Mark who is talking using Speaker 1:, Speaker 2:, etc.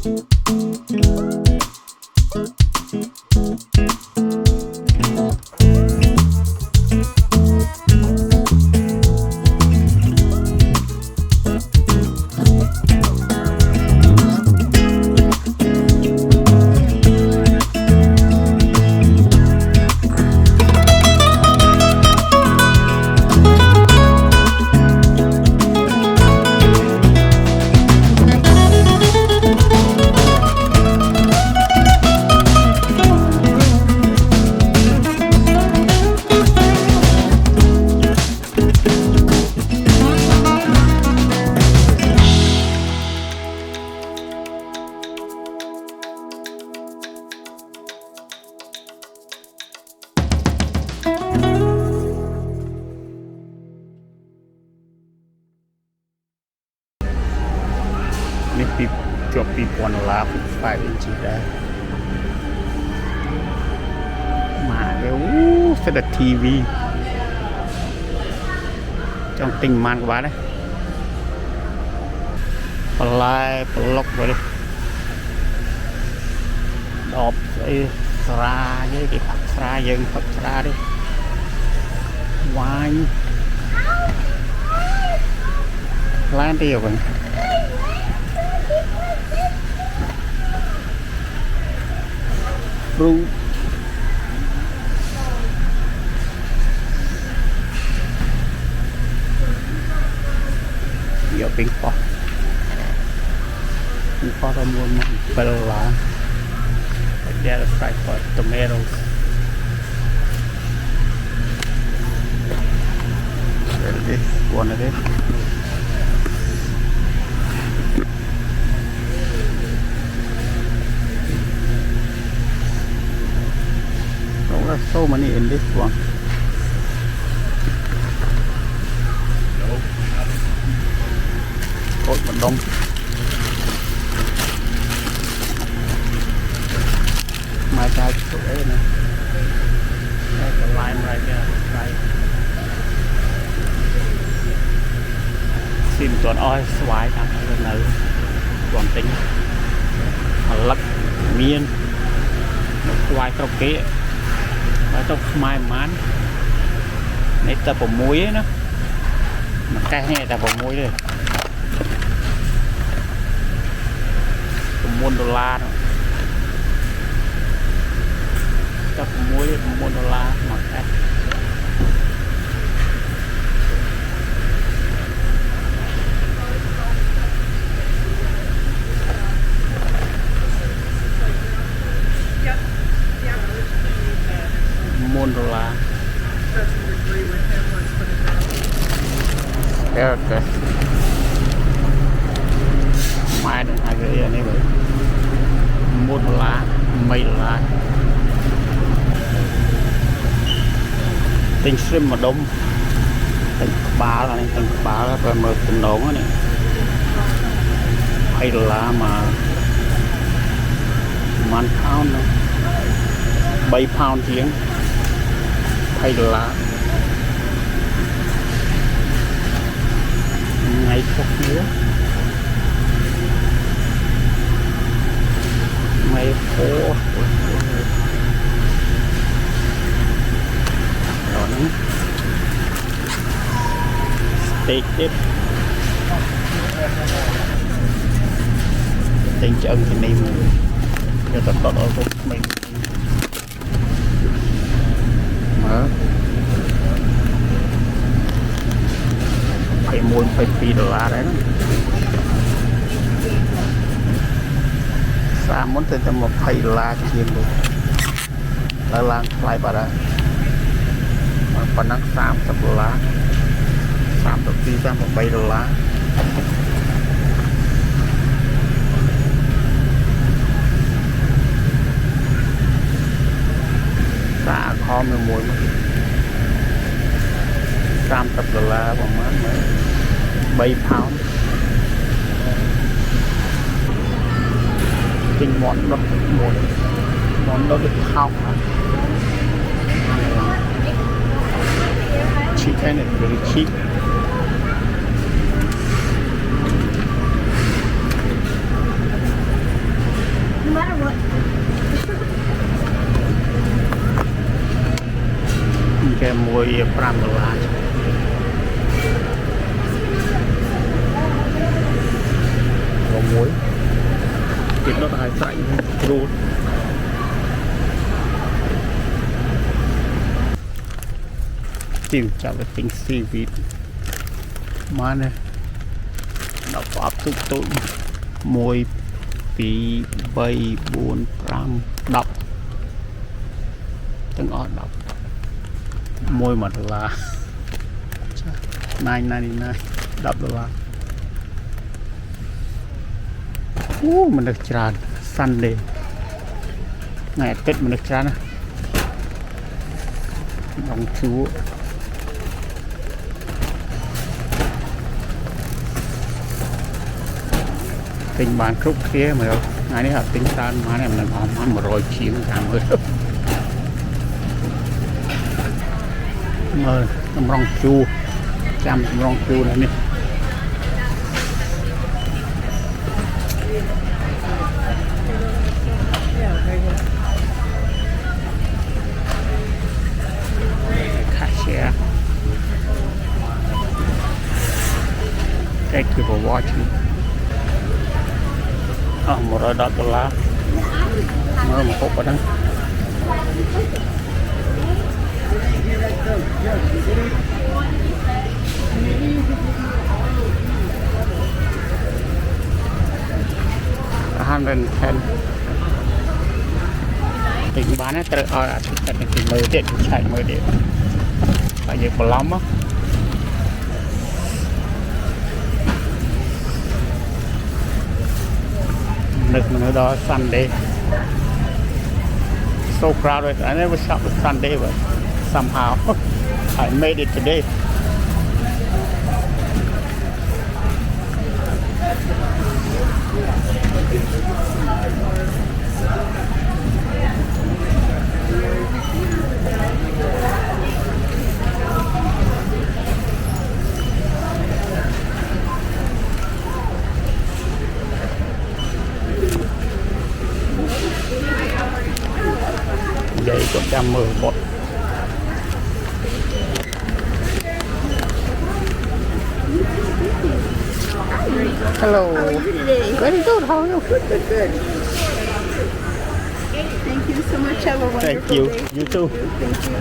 Speaker 1: នេះពីជាប់$20005 inch ដែរមកអូសិតតែ TV ចង់ទិញប៉ុន្មានក៏បានដែរបន្លែប្លុកទៅដបស្អីស្រាគេផឹកស្រាយើងផឹកស្រាទេវាញឡានទៀតវិញfruit giờ pin pop là mua một bell lá there is price for tomatoes this one of it there's so many in this one cột một đông mai trai chỗ ấy này there's a line right there right xin tuần oi xoái thằng này còn tính lắc miên một xoái trong kia ở trong mai mán nãy ta bỏ muối ấy nó mà cái này ta bỏ muối rồi $1 đó ta bỏ muối $1 mà cái $1 okay. Mai được hai cái này vậy $1 mấy $1 tinh shrimp mà đông tinh ba là rồi mở tinh nón này $2 mà $1 pound nữa $3 pound tiếng $2 ngày phục nữa ngày phố đó nữa steak tiếp tình chân thì này cho tập tốt ở phục mình mở phải mua phải $2 đấy đó xa muốn tên cho $20 chiên được là lang lại bà đó phần năng $30 $32 xa kho mình mua $30 bằng má $3 pound kinh món đó được không chicken is very cheap $5 một thịt nó lại sạch luôn tìm cho cái tính seaweed mà này nó có áp dụng tụi môi phí 7, 4, 5, 10 từng ở đọc môi mà là $9.99 mình được tràn Sunday ngày Tết mình được tràn đồng chú tình bạn khúc kia mà đâu ngày này hợp tính tràn mà này mình làm 100 triệu tháng mới mơ tầm rong chu trăm tầm rong chu này nè Thank you for watching. $100 mới một hộp ở đó. $110 tính bán ấy tự ở cái mới điện chạy mới điện tại vì có lắm á nước mình đó Sunday so crowded. I never shop on Sunday but somehow I made it today. Vậy có 110 bột. Hello.
Speaker 2: How are you today?
Speaker 1: Very good. How are you?
Speaker 2: Good. Thank you so much. Have a wonderful
Speaker 1: Thank you.
Speaker 2: day.
Speaker 1: You too.
Speaker 2: Thank you.